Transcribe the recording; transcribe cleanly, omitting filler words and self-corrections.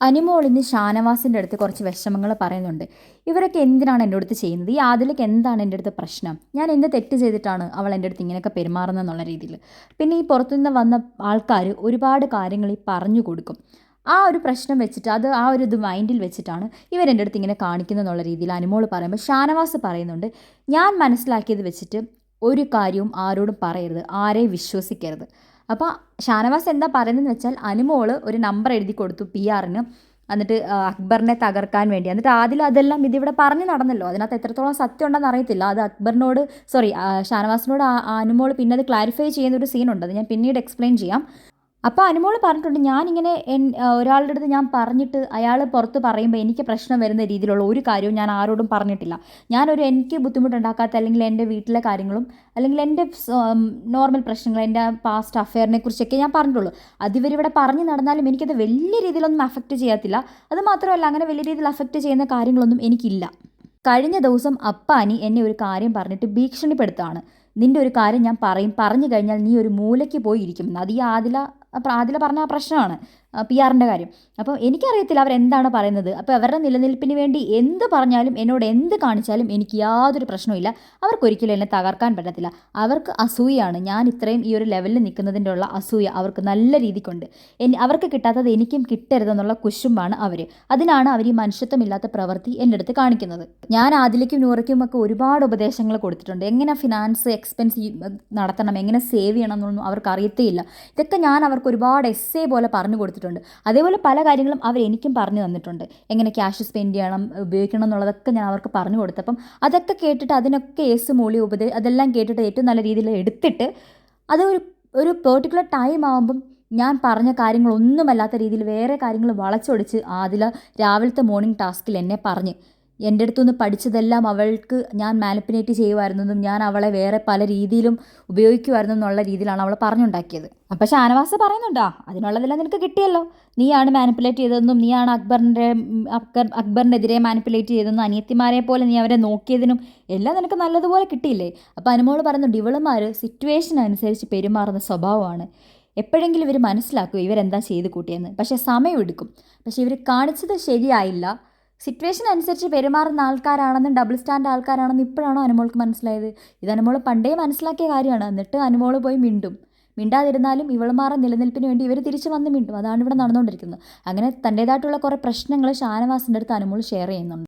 അനുമോൾ ഇന്ന് ഷാനവാസിൻ്റെ അടുത്ത് കുറച്ച് വിഷമങ്ങൾ പറയുന്നുണ്ട്. ഇവരൊക്കെ എന്തിനാണ് എൻ്റെ അടുത്ത് ചെയ്യുന്നത്? ഈ ആദിലക്ക് എന്താണ് എൻ്റെ അടുത്ത് പ്രശ്നം? ഞാൻ എന്ത് തെറ്റ് ചെയ്തിട്ടാണ് അവൾ എൻ്റെ അടുത്ത് ഇങ്ങനെയൊക്കെ പെരുമാറുന്നത് എന്നുള്ള രീതിയിൽ. പിന്നെ ഈ പുറത്തുനിന്ന് വന്ന ആൾക്കാർ ഒരുപാട് കാര്യങ്ങൾ ഈ പറഞ്ഞു കൊടുക്കും. ആ ഒരു പ്രശ്നം വെച്ചിട്ട് ആ ഒരു ഇത് മൈൻഡിൽ വെച്ചിട്ടാണ് ഇവരെൻ്റെ അടുത്ത് ഇങ്ങനെ കാണിക്കുന്നത് എന്നുള്ള രീതിയിൽ അനുമോൾ പറയുമ്പോൾ ഷാനവാസ് പറയുന്നുണ്ട്, ഞാൻ മനസ്സിലാക്കിയത് വെച്ചിട്ട് ഒരു കാര്യവും ആരോടും പറയരുത്, ആരെയും വിശ്വസിക്കരുത്. അപ്പോൾ ഷാനവാസ് എന്താ പറയുന്നതെന്ന് വെച്ചാൽ അനുമോൾ ഒരു നമ്പർ എഴുതി കൊടുത്തു PR-ന്, എന്നിട്ട് അക്ബറിനെ തകർക്കാൻ വേണ്ടി. എന്നിട്ട് ആദ്യം അതെല്ലാം ഇതിവിടെ പറഞ്ഞു നടന്നല്ലോ. അതിനകത്ത് എത്രത്തോളം സത്യം ഉണ്ടെന്ന് അറിയത്തില്ല. അത് അക്ബറിനോട് ഷാനവാസിനോട് അനുമോൾ പിന്നെ അത് ക്ലാരിഫൈ ചെയ്യുന്ന ഒരു സീനുണ്ട്. അത് ഞാൻ പിന്നീട് എക്സ്പ്ലെയിൻ ചെയ്യാം. അപ്പോൾ അനുമോൾ പറഞ്ഞിട്ടുണ്ട്, ഞാനിങ്ങനെ ഒരാളുടെ അടുത്ത് ഞാൻ പറഞ്ഞിട്ട് അയാൾ പുറത്ത് പറയുമ്പോൾ എനിക്ക് പ്രശ്നം വരുന്ന രീതിയിലുള്ള ഒരു കാര്യവും ഞാൻ ആരോടും പറഞ്ഞിട്ടില്ല. എനിക്ക് ബുദ്ധിമുട്ടുണ്ടാക്കാത്ത, അല്ലെങ്കിൽ എൻ്റെ വീട്ടിലെ കാര്യങ്ങളും, അല്ലെങ്കിൽ എൻ്റെ നോർമൽ പ്രശ്നങ്ങൾ, എൻ്റെ പാസ്റ്റ് അഫെയറിനെ കുറിച്ചൊക്കെ ഞാൻ പറഞ്ഞിട്ടുള്ളൂ. അതിവരിവിടെ പറഞ്ഞു നടന്നാലും എനിക്കത് വലിയ രീതിയിലൊന്നും അഫക്റ്റ് ചെയ്യത്തില്ല. അത് മാത്രമല്ല, അങ്ങനെ വലിയ രീതിയിൽ അഫക്റ്റ് ചെയ്യുന്ന കാര്യങ്ങളൊന്നും എനിക്കില്ല. കഴിഞ്ഞ ദിവസം അപ്പാനി എന്നെ ഒരു കാര്യം പറഞ്ഞിട്ട് ഭീഷണിപ്പെടുത്താണ്. നിൻ്റെ ഒരു കാര്യം ഞാൻ പറഞ്ഞു കഴിഞ്ഞാൽ നീ ഒരു മൂലയ്ക്ക് പോയി ഇരിക്കുമെന്ന്. അത് ഈ ആദില പറഞ്ഞ ആ പ്രശ്നമാണ്, PR-ൻ്റെ കാര്യം. അപ്പോൾ എനിക്കറിയത്തില്ല അവരെന്താണ് പറയുന്നത്. അപ്പോൾ അവരുടെ നിലനിൽപ്പിന് വേണ്ടി എന്ത് പറഞ്ഞാലും, എന്നോട് എന്ത് കാണിച്ചാലും എനിക്ക് യാതൊരു പ്രശ്നവുമില്ല. അവർക്കൊരിക്കലും എന്നെ തകർക്കാൻ പറ്റത്തില്ല. അവർക്ക് അസൂയാണ്. ഞാൻ ഇത്രയും ഈ ഒരു ലെവലിൽ നിൽക്കുന്നതിൻ്റെ ഉള്ള അസൂയ അവർക്ക് നല്ല രീതിക്കുണ്ട്. അവർക്ക് കിട്ടാത്തത് എനിക്കും കിട്ടരുതെന്നുള്ള കുശുമ്പാണ് അവർ. അതിനാണ് അവർ ഈ മനുഷ്യത്വമില്ലാത്ത പ്രവൃത്തി എൻ്റെ അടുത്ത് കാണിക്കുന്നത്. ഞാൻ ആദിലയ്ക്കും നൂറയ്ക്കും ഒക്കെ ഒരുപാട് ഉപദേശങ്ങൾ കൊടുത്തിട്ടുണ്ട്. എങ്ങനെ ഫിനാൻസ് എക്സ്പെൻസ് നടത്തണം, എങ്ങനെ സേവ് ചെയ്യണം എന്നൊന്നും അവർക്ക് അറിയത്തേയില്ല. ഇതൊക്കെ ഞാൻ അവർക്ക് ഒരുപാട് എസ്സേ പോലെ പറഞ്ഞു കൊടുത്തിട്ടുണ്ട്. അതേപോലെ പല കാര്യങ്ങളും അവർ എനിക്കും പറഞ്ഞു തന്നിട്ടുണ്ട്. എങ്ങനെ ക്യാഷ് സ്പെൻഡ് ചെയ്യണം, ഉപയോഗിക്കണം എന്നുള്ളതൊക്കെ ഞാൻ അവർക്ക് പറഞ്ഞു കൊടുത്തപ്പം അതൊക്കെ കേട്ടിട്ട് അതിനൊക്കെ മൂളി അതെല്ലാം കേട്ടിട്ട് ഏറ്റവും നല്ല രീതിയിൽ എടുത്തിട്ട് അത് ഒരു പെർട്ടിക്കുലർ ടൈം ആകുമ്പം ഞാൻ പറഞ്ഞ കാര്യങ്ങളൊന്നുമല്ലാത്ത രീതിയിൽ വേറെ കാര്യങ്ങൾ വളച്ചൊടിച്ച് ആദില രാവിലത്തെ മോർണിംഗ് ടാസ്കിൽ എന്നെ പറഞ്ഞ് എൻ്റെ അടുത്തുനിന്ന് പഠിച്ചതെല്ലാം അവൾക്ക് ഞാൻ മാനിപ്പുലേറ്റ് ചെയ്യുമായിരുന്നെന്നും ഞാൻ അവളെ വേറെ പല രീതിയിലും ഉപയോഗിക്കുമായിരുന്നു എന്നുള്ള രീതിയിലാണ് അവൾ പറഞ്ഞുണ്ടാക്കിയത്. അപ്പോൾ ഷാനവാസ് പറയുന്നുണ്ടോ, അതിനുള്ളതെല്ലാം നിനക്ക് കിട്ടിയല്ലോ. നീയാണ് മാനിപ്പുലേറ്റ് ചെയ്തതെന്നും, നീയാണ് അക്ബറിനെതിരെ മാനിപ്പുലേറ്റ് ചെയ്തതെന്നും, അനിയത്തിമാരെ പോലെ നീ അവരെ നോക്കിയതിനും എല്ലാം നിനക്ക് നല്ലതുപോലെ കിട്ടിയില്ലേ. അപ്പോൾ അനുമോൾ പറയുന്നുണ്ട്, ഇവളുമാർ സിറ്റുവേഷൻ അനുസരിച്ച് പെരുമാറുന്ന സ്വഭാവമാണ്. എപ്പോഴെങ്കിലും ഇവർ മനസ്സിലാക്കും ഇവരെന്താ ചെയ്ത് കൂട്ടിയെന്ന്. പക്ഷേ സമയമെടുക്കും. പക്ഷേ ഇവർ കാണിച്ചത് ശരിയായില്ല. സിറ്റുവേഷൻ അനുസരിച്ച് പെരുമാറുന്ന ആൾക്കാരാണെന്നും ഡബിൾ സ്റ്റാൻഡ് ആൾക്കാരാണെന്നും ഇപ്പോഴാണോ അനുമോൾക്ക് മനസ്സിലായത്? ഇത് അനുമോൾ പണ്ടേ മനസ്സിലാക്കിയ കാര്യമാണ്. എന്നിട്ട് അനുമോൾ പോയി മിണ്ടാതിരുന്നാലും ഇവളുമാരുടെ നിലനിൽപ്പിന് വേണ്ടി ഇവർ തിരിച്ചു വന്ന് മിണ്ടും. അതാണ് ഇവിടെ നടന്നുകൊണ്ടിരിക്കുന്നത്. അങ്ങനെ തൻ്റേതായിട്ടുള്ള കുറേ പ്രശ്നങ്ങൾ ഷാനവാസിൻ്റെ അടുത്ത് അനുമോൾ ഷെയർ ചെയ്യുന്നുണ്ട്.